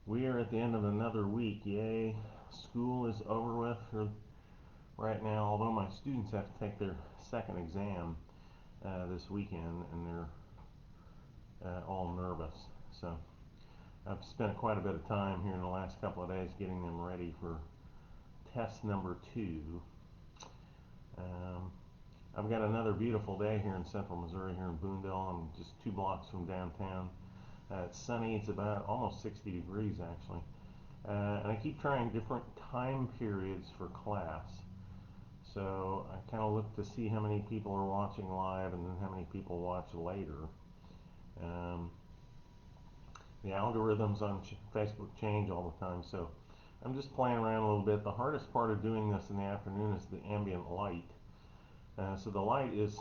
We are at the end of another week. Yay. School is over with for right now, although my students have to take their second exam this weekend and they're all nervous. So I've spent quite a bit of time here in the last couple of days getting them ready for test number 2. Um, I've got another beautiful day here in central Missouri, here in Boondale. I'm just 2 blocks from downtown. It's sunny. It's about almost 60 degrees actually. And I keep trying different time periods for class. So I kind of look to see how many people are watching live and then how many people watch later. Um, the algorithms on Facebook change all the time, so I'm just playing around a little bit. The hardest part of doing this in the afternoon is the ambient light. So the light is,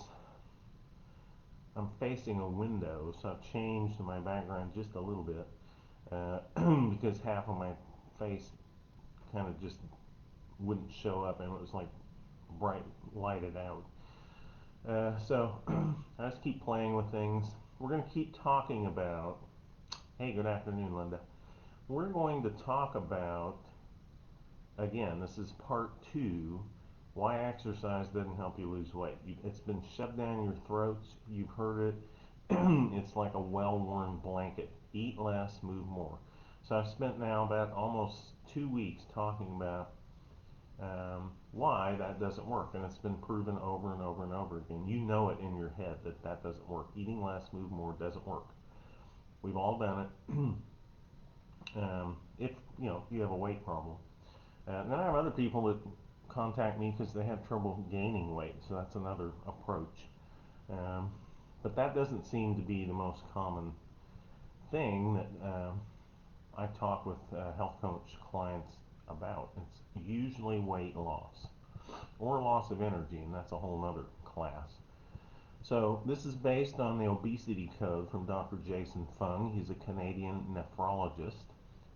I'm facing a window, so I've changed my background just a little bit because half of my face kind of just wouldn't show up and it was like bright lighted out. So I just keep playing with things. We're going to keep talking about, hey, good afternoon, Linda. We're going to talk about, again, this is part 2, why exercise doesn't help you lose weight. It's been shoved down your throats. You've heard it. It's like a well-worn blanket. Eat less, move more. So I've spent now about almost 2 weeks talking about why that doesn't work, and it's been proven over and over and over again. You know it in your head that that doesn't work. Eating less, move more doesn't work. We've all done it. If you have a weight problem, and then I have other people that contact me because they have trouble gaining weight, so that's another approach. Um, but that doesn't seem to be the most common thing that I talk with health coach clients about. It's usually weight loss or loss of energy, and that's a whole other class. So this is based on the obesity code from Dr. Jason Fung. He's a Canadian nephrologist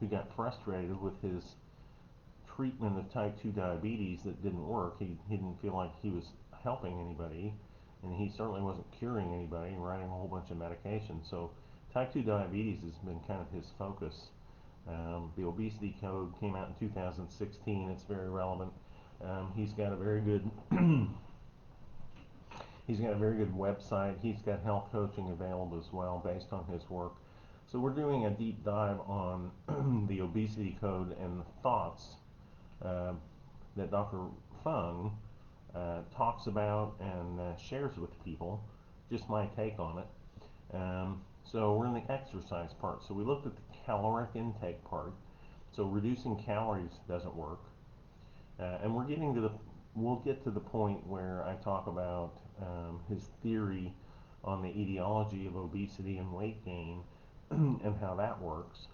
who got frustrated with his treatment of type 2 diabetes that didn't work. He didn't feel like he was helping anybody, and he certainly wasn't curing anybody and writing a whole bunch of medications. So type 2 diabetes has been kind of his focus. The obesity code came out in 2016. It's very relevant. He's got a very good he's got a very good website. He's got health coaching available as well based on his work. So we're doing a deep dive on the obesity code and the thoughts uh, that Dr. Fung talks about and shares with people. Just my take on it. So we're in the exercise part. So we looked at the caloric intake part. So reducing calories doesn't work. And we'll get to the point where I talk about his theory on the etiology of obesity and weight gain and how that works.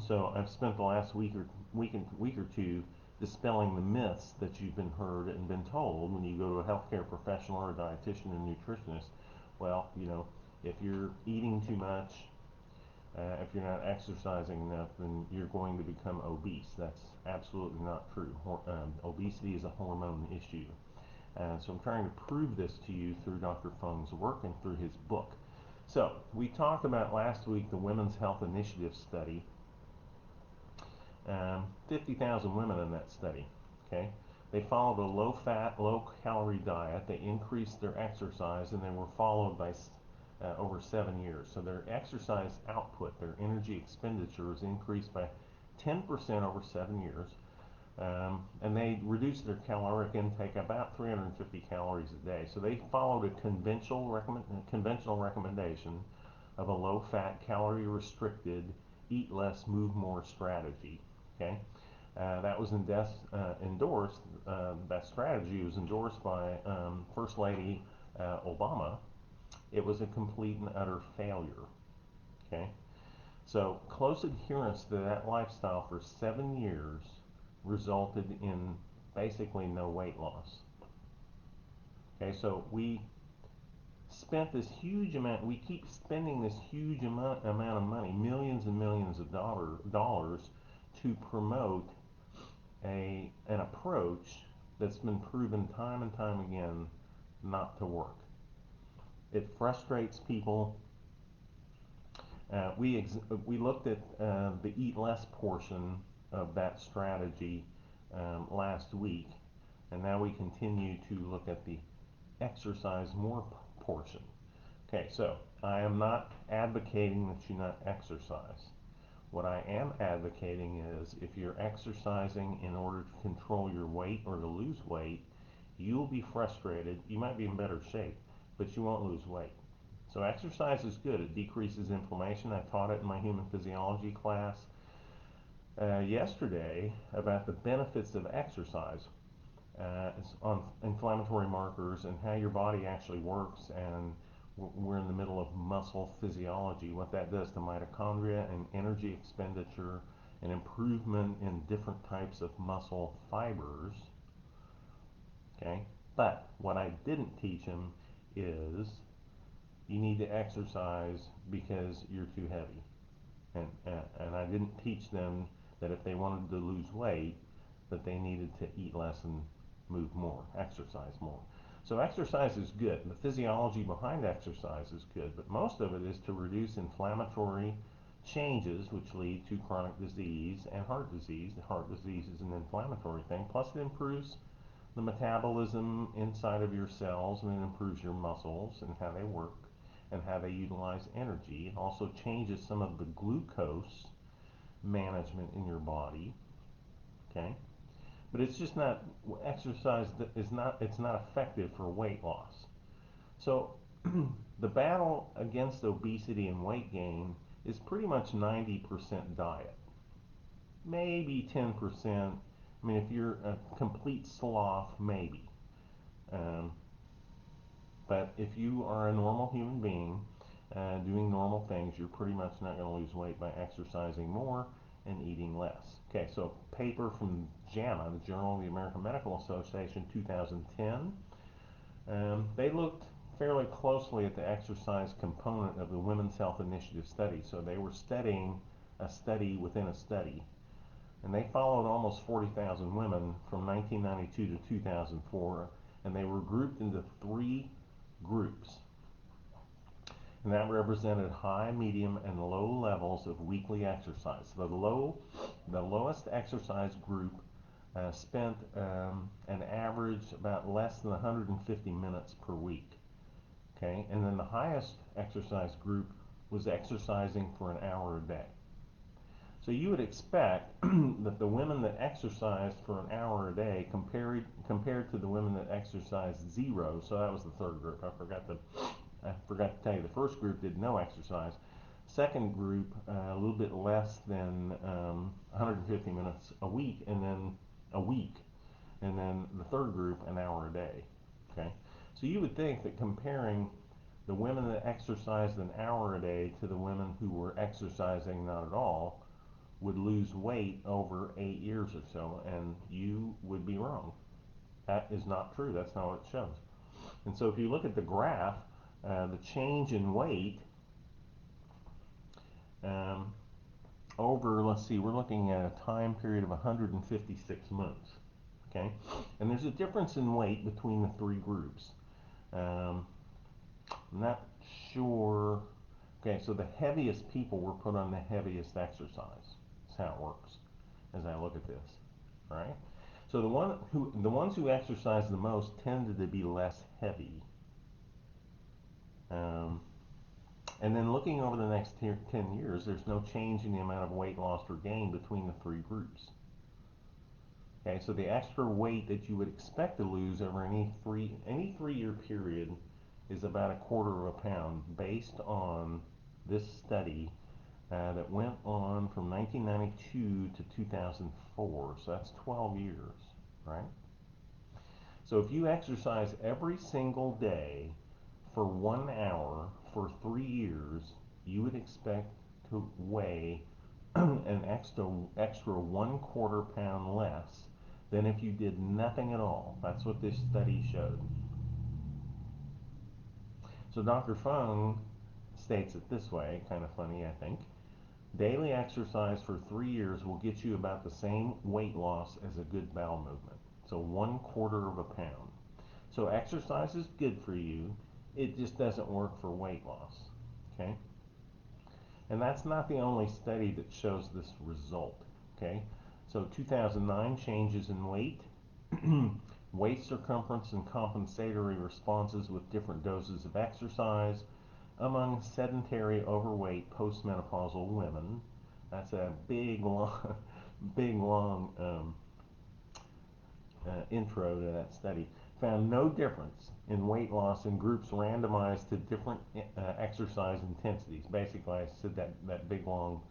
So I've spent the last week or two dispelling the myths that you've been heard and been told when you go to a healthcare professional or a dietitian and nutritionist. Well, if you're eating too much, if you're not exercising enough, then you're going to become obese. That's absolutely not true. Obesity is a hormone issue. So I'm trying to prove this to you through Dr. Fung's work and through his book. So we talked about last week the Women's Health Initiative study. 50,000 women in that study. Okay, they followed a low-fat, low-calorie diet. They increased their exercise, and they were followed by over 7 years. So their exercise output, their energy expenditure, was increased by 10% over 7 years. And they reduced their caloric intake about 350 calories a day. So they followed a conventional recommendation of a low-fat, calorie-restricted, eat less, move more strategy. Okay, that was endorsed. That strategy was endorsed by First Lady Obama. It was a complete and utter failure. Okay, so close adherence to that lifestyle for 7 years resulted in basically no weight loss. Okay, so we spent this huge amount, we keep spending this huge amount of money, millions and millions of dollars to promote an approach that's been proven time and time again not to work. It frustrates people. We looked at the eat less portion of that strategy last week, and now we continue to look at the exercise more portion. Okay, so I am not advocating that you not exercise. What I am advocating is if you're exercising in order to control your weight or to lose weight, you'll be frustrated. You might be in better shape, but you won't lose weight. So exercise is good. It decreases inflammation. I taught it in my human physiology class yesterday about the benefits of exercise on inflammatory markers and how your body actually works. And we're in the middle of muscle physiology, what that does to mitochondria and energy expenditure and improvement in different types of muscle fibers. Okay, but what I didn't teach them is you need to exercise because you're too heavy. And I didn't teach them that if they wanted to lose weight, that they needed to eat less and move more, exercise more. So exercise is good. The physiology behind exercise is good, but most of it is to reduce inflammatory changes which lead to chronic disease and heart disease. The heart disease is an inflammatory thing, plus it improves the metabolism inside of your cells, and it improves your muscles and how they work and how they utilize energy. It also changes some of the glucose management in your body. Okay, but it's just not exercise that is not it's not effective for weight loss. So the battle against obesity and weight gain is pretty much 90% diet, maybe 10%. I mean, if you're a complete sloth, maybe. Um, but if you are a normal human being doing normal things, you're pretty much not going to lose weight by exercising more and eating less. Okay, so a paper from JAMA, the Journal of the American Medical Association, 2010, they looked fairly closely at the exercise component of the Women's Health Initiative study. So they were studying a study within a study. And they followed almost 40,000 women from 1992 to 2004, and they were grouped into three groups. And that represented high, medium, and low levels of weekly exercise. So the lowest exercise group spent an average about less than 150 minutes per week. Okay, and then the highest exercise group was exercising for an hour a day. So you would expect that the women that exercised for an hour a day compared to the women that exercised zero, so that was the third group. I forgot to tell you, the first group did no exercise. Second group, a little bit less than 150 minutes a week, and then the third group an hour a day. Okay, so you would think that comparing the women that exercised an hour a day to the women who were exercising not at all would lose weight over 8 years or so, and you would be wrong. That is not true. That's not what it shows. And so if you look at the graph, the change in weight um, over, let's see, we're looking at a time period of 156 months. Okay, and there's a difference in weight between the three groups. I'm not sure. Okay, so the heaviest people were put on the heaviest exercise. That's how it works as I look at this. All right. So the ones who exercise the most tended to be less heavy. Um, and then looking over the next 10 years, there's no change in the amount of weight lost or gained between the three groups. Okay, so the extra weight that you would expect to lose over any 3-year period is about a quarter of a pound based on this study that went on from 1992 to 2004. So that's 12 years, right? So if you exercise every single day for 1 hour for 3 years, you would expect to weigh an extra 1/4 pound less than if you did nothing at all. That's what this study showed. So Dr. Fung states it this way, kind of funny, I think. Daily exercise for 3 years will get you about the same weight loss as a good bowel movement. So 1/4 of a pound. So exercise is good for you. It just doesn't work for weight loss. Okay. And that's not the only study that shows this result. Okay, so 2009, changes in weight, waist circumference, and compensatory responses with different doses of exercise among sedentary, overweight, postmenopausal women. That's a big, long, big, long intro to that study. Found no difference in weight loss in groups randomized to different exercise intensities. Basically, I said that big long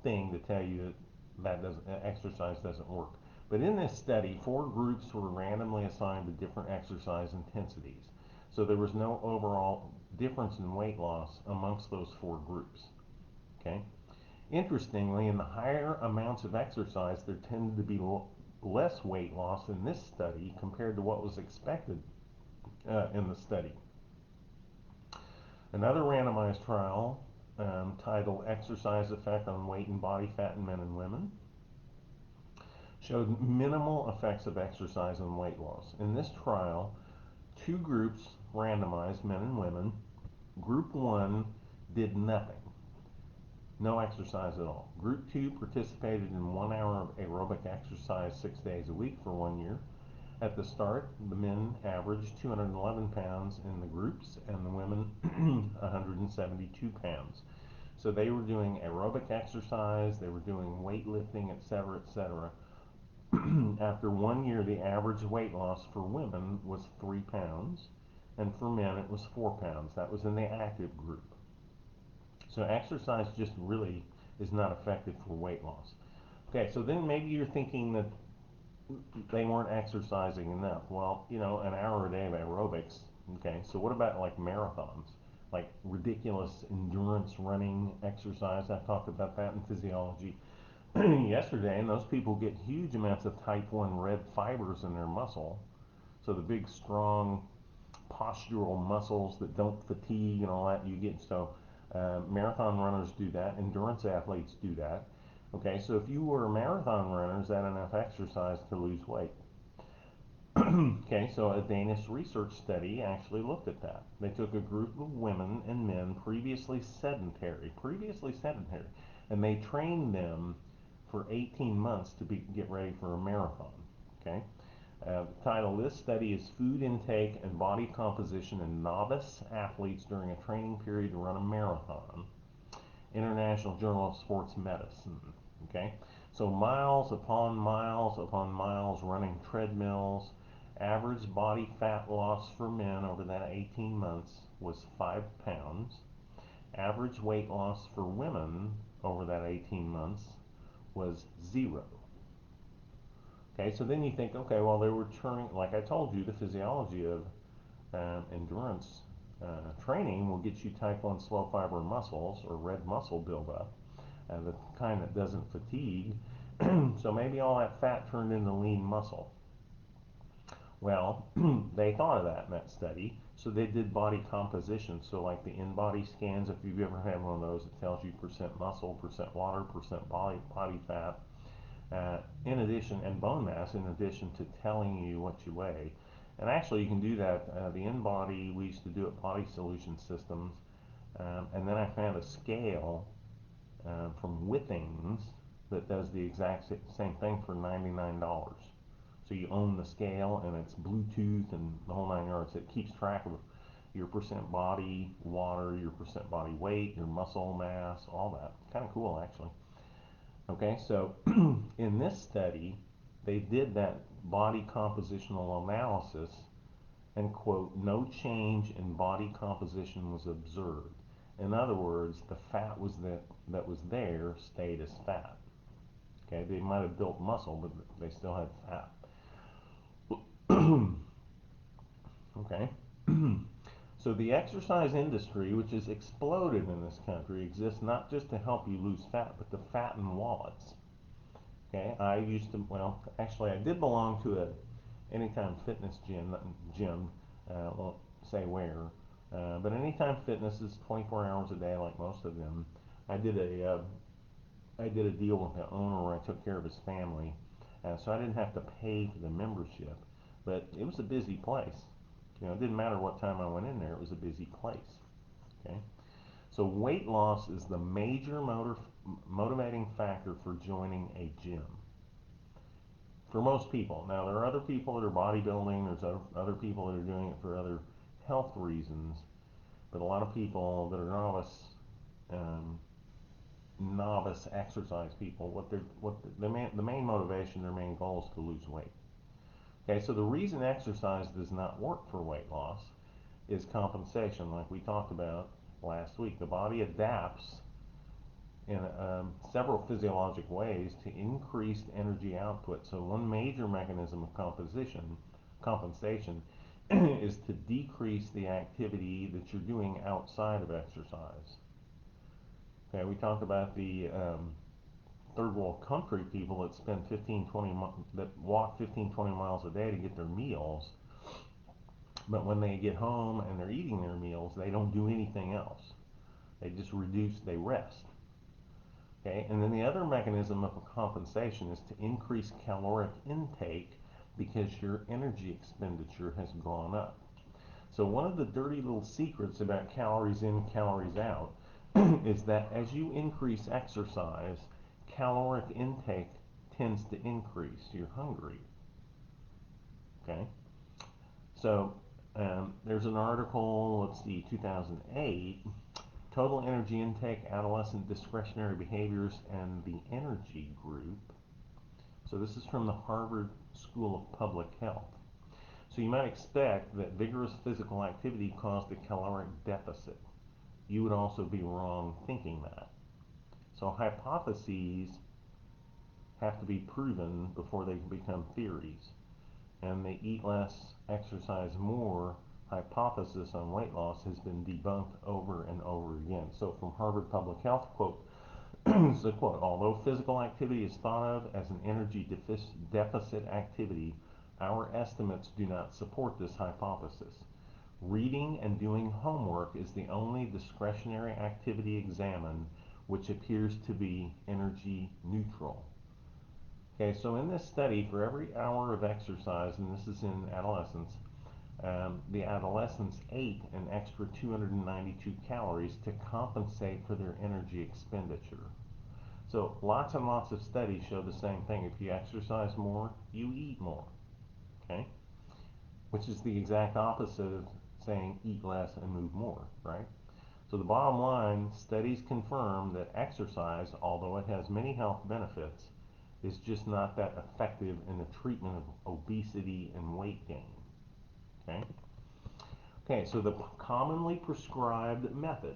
thing to tell you that exercise doesn't work. But in this study, 4 groups were randomly assigned to different exercise intensities. So there was no overall difference in weight loss amongst those 4 groups. Okay. Interestingly, in the higher amounts of exercise, there tended to be less weight loss in this study compared to what was expected in the study. Another randomized trial titled Exercise Effect on Weight and Body Fat in Men and Women showed minimal effects of exercise on weight loss. In this trial, 2 groups randomized, men and women. Group 1 did nothing, no exercise at all. Group 2 participated in 1 hour of aerobic exercise 6 days a week for 1 year. At the start, the men averaged 211 pounds in the groups and the women 172 pounds. So they were doing aerobic exercise, they were doing weightlifting, etc., etc. After 1 year, the average weight loss for women was 3 pounds, and for men it was 4 pounds. That was in the active group. So exercise just really is not effective for weight loss. Okay, so then maybe you're thinking that they weren't exercising enough. Well, an hour a day of aerobics. Okay, so what about like marathons? Like ridiculous endurance running exercise. I talked about that in physiology yesterday, and those people get huge amounts of type 1 red fibers in their muscle. So the big, strong, postural muscles that don't fatigue and all that you get. So marathon runners do that. Endurance athletes do that. Okay, so if you were a marathon runner, is that enough exercise to lose weight? Okay, so a Danish research study actually looked at that. They took a group of women and men previously sedentary, and they trained them for 18 months to get ready for a marathon. Okay, the title of this study is Food Intake and Body Composition in Novice Athletes During a Training Period to Run a Marathon. International Journal of Sports Medicine. Okay, so miles upon miles running treadmills. Average body fat loss for men over that 18 months was 5 pounds. Average weight loss for women over that 18 months was 0. Okay, so then you think, okay, well, they were turning, like I told you, the physiology of endurance training will get you type 1 slow fiber muscles or red muscle buildup, the kind that doesn't fatigue. So maybe all that fat turned into lean muscle. Well, they thought of that in that study, so they did body composition. So like the in-body scans, if you've ever had one of those, it tells you percent muscle, percent water, percent body fat, in addition, and bone mass, in addition to telling you what you weigh. And actually, you can do that. The in-body, we used to do at Body Solution Systems, and then I found a scale from Withings that does the exact same thing for $99. So you own the scale, and it's Bluetooth and the whole 9 yards. It keeps track of your percent body water, your percent body weight, your muscle mass, all that. Kind of cool, actually. Okay, so in this study, they did that body compositional analysis, and quote, no change in body composition was observed. In other words, the fat that was there stayed as fat. Okay, they might have built muscle, but they still had fat. Okay. So the exercise industry, which has exploded in this country, exists not just to help you lose fat, but to fatten wallets. Okay, I used to, well, actually I did belong to a Anytime Fitness gym, won't say where, but Anytime Fitness is 24 hours a day like most of them. I did a deal with the owner where I took care of his family, so I didn't have to pay for the membership, but it was a busy place. It didn't matter what time I went in there, it was a busy place. Okay, So weight loss is the major motivating factor for joining a gym for most people. Now, there are other people that are bodybuilding, there's other people that are doing it for other health reasons, but a lot of people that are um, novice exercise people, the main motivation, their main goal is to lose weight. Okay, so the reason exercise does not work for weight loss is compensation, like we talked about last week. The body adapts in several physiologic ways to increased energy output. So one major mechanism of compensation is to decrease the activity that you're doing outside of exercise. Okay, we talked about the third world country people that spend 15, 20, that walk 15, 20 miles a day to get their meals, but when they get home and they're eating their meals, they don't do anything else. They rest. Okay, and then the other mechanism of compensation is to increase caloric intake because your energy expenditure has gone up. So one of the dirty little secrets about calories in, calories out is that as you increase exercise, caloric intake tends to increase. You're hungry. Okay, so there's an article, let's see, 2008, Total Energy Intake, Adolescent Discretionary Behaviors, and the Energy Group. So this is from the Harvard School of Public Health. So you might expect that vigorous physical activity caused a caloric deficit. You would also be wrong thinking that. So hypotheses have to be proven before they can become theories. And the eat less, exercise more hypothesis on weight loss has been debunked over and over again. So from Harvard Public Health, quote, this is a quote, although physical activity is thought of as an energy deficit activity, our estimates do not support this hypothesis. Reading and doing homework is the only discretionary activity examined which appears to be energy neutral. Okay, so in this study, for every hour of exercise, and this is in adolescents, the adolescents ate an extra 292 calories to compensate for their energy expenditure. So lots and lots of studies show the same thing. If you exercise more, you eat more. Okay? Which is the exact opposite of saying eat less and move more, right? So the bottom line, studies confirm that exercise, although it has many health benefits, is just not that effective in the treatment of obesity and weight gain. Okay? Okay, so the commonly prescribed method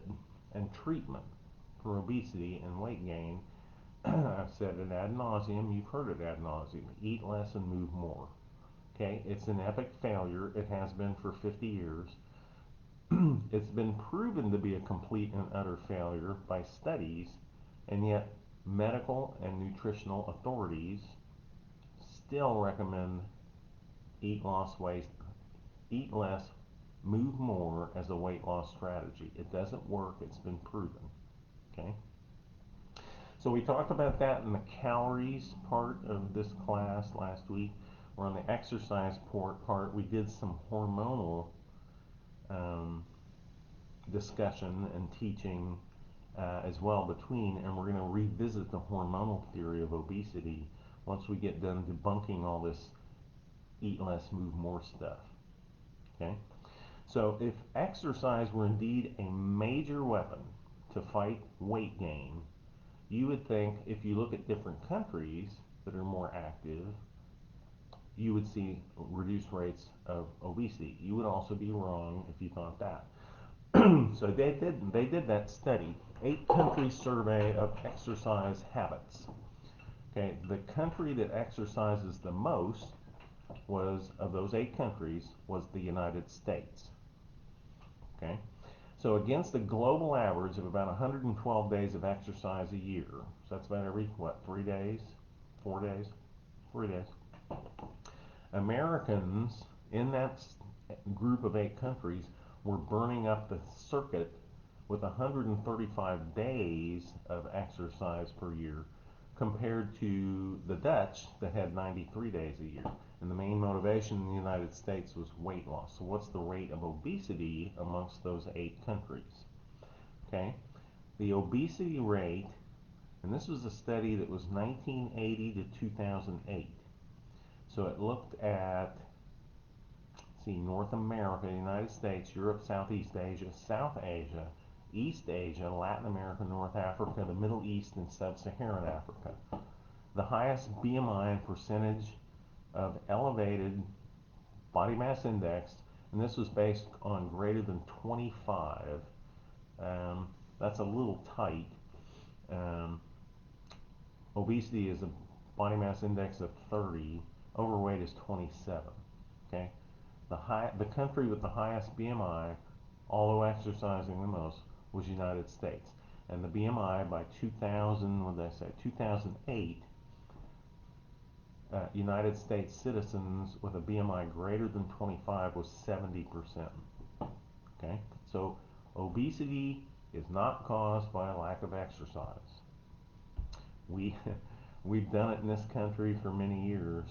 and treatment for obesity and weight gain, I've said it ad nauseum, you've heard it ad nauseum, eat less and move more. Okay, it's an epic failure. It has been for 50 years. It's been proven to be a complete and utter failure by studies, and yet medical and nutritional authorities still recommend eat less, move more as a weight loss strategy. It doesn't work. It's been proven. Okay. So we talked about that in the calories part of this class last week. We're on the exercise part. We did some hormonal discussion and teaching as well between, and we're going to revisit the hormonal theory of obesity once we get done debunking all this eat less, move more stuff. Okay? So if exercise were indeed a major weapon to fight weight gain, you would think if you look at different countries that are more active, you would see reduced rates of obesity. You would also be wrong if you thought that. So they did that study, 8-country survey of exercise habits. Okay, the country that exercises the most of those 8 countries was the United States. Okay, so against the global average of about 112 days of exercise a year, so that's about every 3 days, 4 days, 3 days. Americans in that group of 8 countries were burning up the circuit with 135 days of exercise per year compared to the Dutch that had 93 days a year. And the main motivation in the United States was weight loss. So what's the rate of obesity amongst those 8 countries? Okay, The obesity rate, and this was a study that was 1980 to 2008. So it looked at, see, North America, the United States, Europe, Southeast Asia, South Asia, East Asia, Latin America, North Africa, the Middle East, and Sub-Saharan Africa. The highest BMI and percentage of elevated body mass index, and this was based on greater than 25. That's a little tight. Um, Obesity is a body mass index of 30. Overweight is 27. Okay, the country with the highest BMI, although exercising the most, was United States, and the BMI by 2000, what did I say? 2008. United States citizens with a BMI greater than 25 was 70%. Okay, so obesity is not caused by a lack of exercise. We we've done it in this country for many years,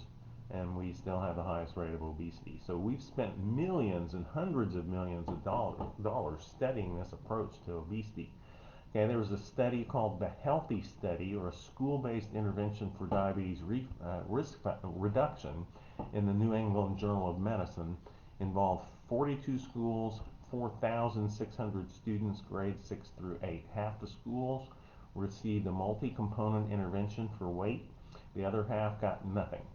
and we still have the highest rate of obesity. So we've spent millions and hundreds of millions of dollars studying this approach to obesity. Okay, there was a study called the Healthy Study, or a school-based intervention for diabetes risk reduction, in the New England Journal of Medicine. Involved 42 schools, 4,600 students, grades 6 through 8. Half the schools received a multi-component intervention for weight. The other half got nothing.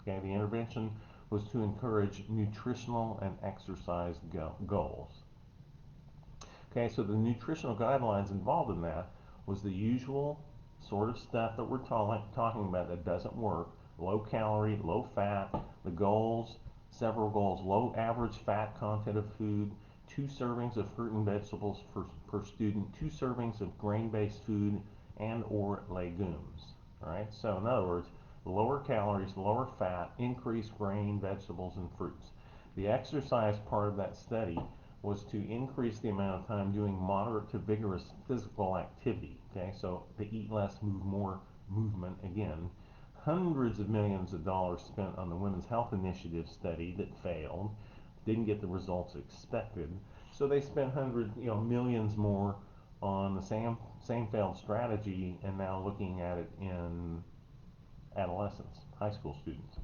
Okay, the intervention was to encourage nutritional and exercise goals. Okay, so the nutritional guidelines involved in that was the usual sort of stuff that we're talking about that doesn't work. Low calorie, low fat, the goals, several goals: low average fat content of food, 2 servings of fruit and vegetables per student, 2 servings of grain-based food and or legumes. All right, so in other words, lower calories, lower fat, increased grain, vegetables, and fruits. The exercise part of that study was to increase the amount of time doing moderate to vigorous physical activity. Okay, so to eat less, move more, movement again. Hundreds of millions of dollars spent on the Women's Health Initiative study that failed, didn't get the results expected. So they spent millions more on the same failed strategy, and now looking at it in adolescents, high school students.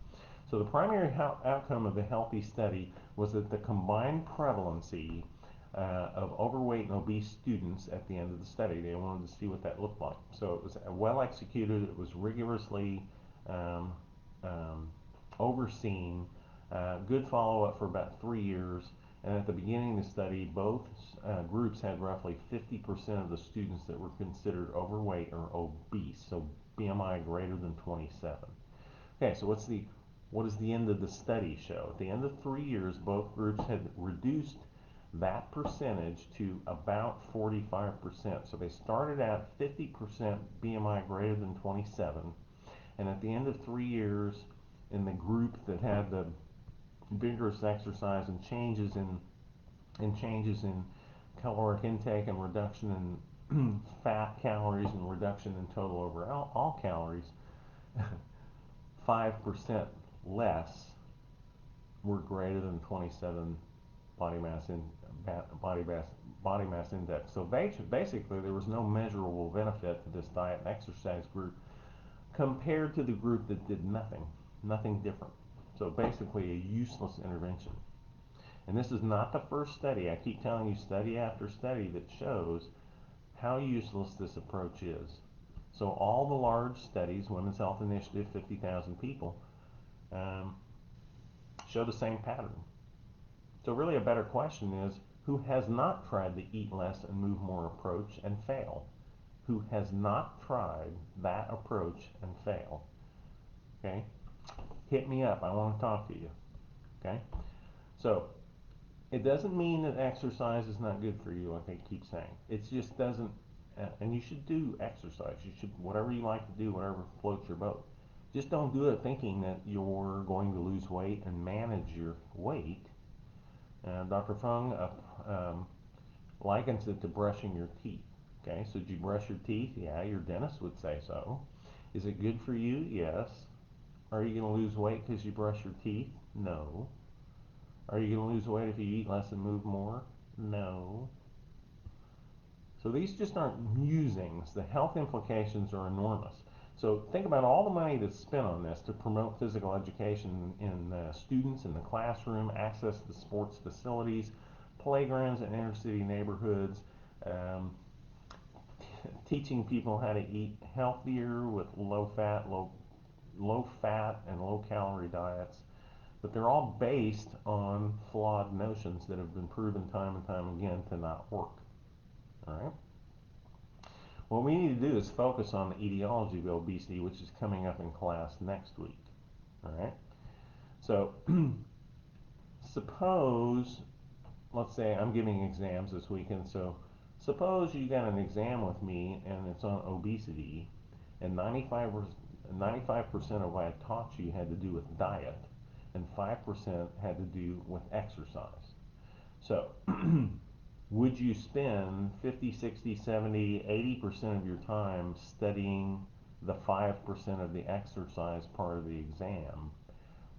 So the primary outcome of the Healthy Study was that the combined prevalency of overweight and obese students at the end of the study, they wanted to see what that looked like. So it was well executed, it was rigorously um, um, overseen, good follow-up for about 3 years, and at the beginning of the study, both groups had roughly 50% of the students that were considered overweight or obese, so BMI greater than 27. Okay, so what does the end of the study show? At the end of 3 years, both groups had reduced that percentage to about 45%. So they started at 50% BMI greater than 27, and at the end of 3 years, in the group that had the vigorous exercise and changes in caloric intake and reduction in fat calories and reduction in total overall calories, 5% less were greater than 27 body mass in body mass body mass index. So basically, there was no measurable benefit to this diet and exercise group compared to the group that did nothing different. So basically, a useless intervention. And this is not the first study. I keep telling you, study after study, that shows how useless this approach is. So all the large studies, Women's Health Initiative, 50,000 people, show the same pattern. So really a better question is, who has not tried the eat less and move more approach and fail? Who has not tried that approach and fail? Okay? Hit me up. I want to talk to you. Okay? So it doesn't mean that exercise is not good for you, like I keep saying. It just doesn't, and you should do exercise. You should, whatever you like to do, whatever floats your boat. Just don't do it thinking that you're going to lose weight and manage your weight. Dr. Fung likens it to brushing your teeth. Okay, so did you brush your teeth? Yeah, your dentist would say so. Is it good for you? Yes. Are you going to lose weight because you brush your teeth? No. Are you going to lose weight if you eat less and move more? No. So these just aren't musings. The health implications are enormous. So think about all the money that's spent on this to promote physical education in students in the classroom, access to sports facilities, playgrounds in inner city neighborhoods, um, teaching people how to eat healthier with low fat and low calorie diets. But they're all based on flawed notions that have been proven time and time again to not work. All right. What we need to do is focus on the etiology of obesity, which is coming up in class next week. All right. So suppose, let's say I'm giving exams this weekend. So suppose you got an exam with me and it's on obesity, and 95% of what I taught you had to do with diet, and 5% had to do with exercise. So would you spend 50, 60, 70, 80% of your time studying the 5% of the exercise part of the exam?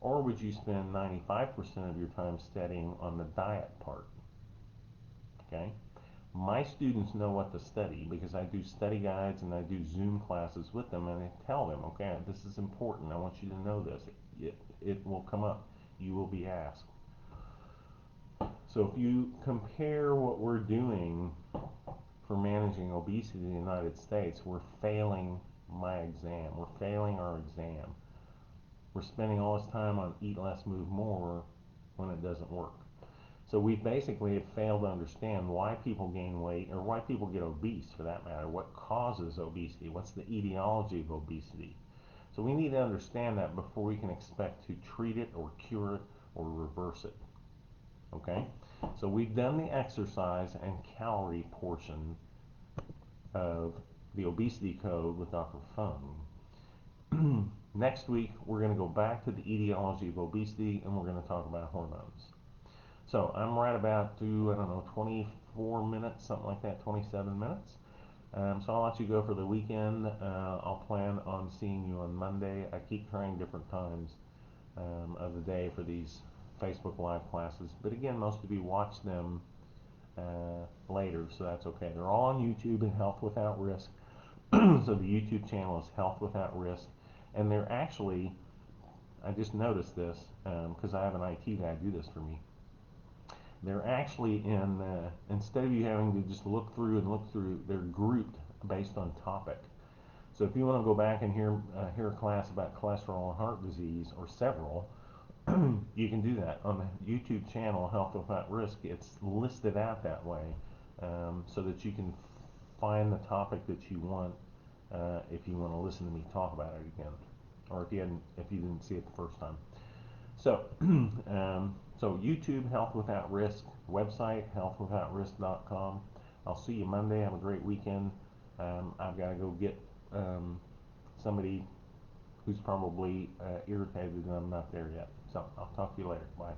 Or would you spend 95% of your time studying on the diet part? Okay? My students know what to study because I do study guides and I do Zoom classes with them, and I tell them, okay, this is important. I want you to know this. It will come up. You will be asked. So if you compare what we're doing for managing obesity in the United States, we're failing my exam. We're failing our exam. We're spending all this time on eat less, move more when it doesn't work. So we basically have failed to understand why people gain weight, or why people get obese for that matter, what causes obesity, what's the etiology of obesity. So we need to understand that before we can expect to treat it or cure it or reverse it. Okay? So we've done the exercise and calorie portion of the obesity code with Dr. Fung. Next week, we're going to go back to the etiology of obesity, and we're going to talk about hormones. So I'm right about to, I don't know, 24 minutes, something like that, 27 minutes. So I'll let you go for the weekend. I'll plan on seeing you on Monday. I keep trying different times of the day for these Facebook Live classes. But again, most of you watch them later, so that's okay. They're all on YouTube and Health Without Risk. So the YouTube channel is Health Without Risk. And they're actually, I just noticed this because I have an IT guy do this for me. They're actually in, instead of you having to just look through and look through, they're grouped based on topic. So if you want to go back and hear a class about cholesterol and heart disease, or several, you can do that on the YouTube channel Health Without Risk. It's listed out that way so that you can find the topic that you want if you want to listen to me talk about it again, or if you didn't see it the first time. So so YouTube Health Without Risk, website healthwithoutrisk.com. I'll see you Monday. Have a great weekend. I've got to go get somebody who's probably irritated that I'm not there yet. So I'll talk to you later. Bye.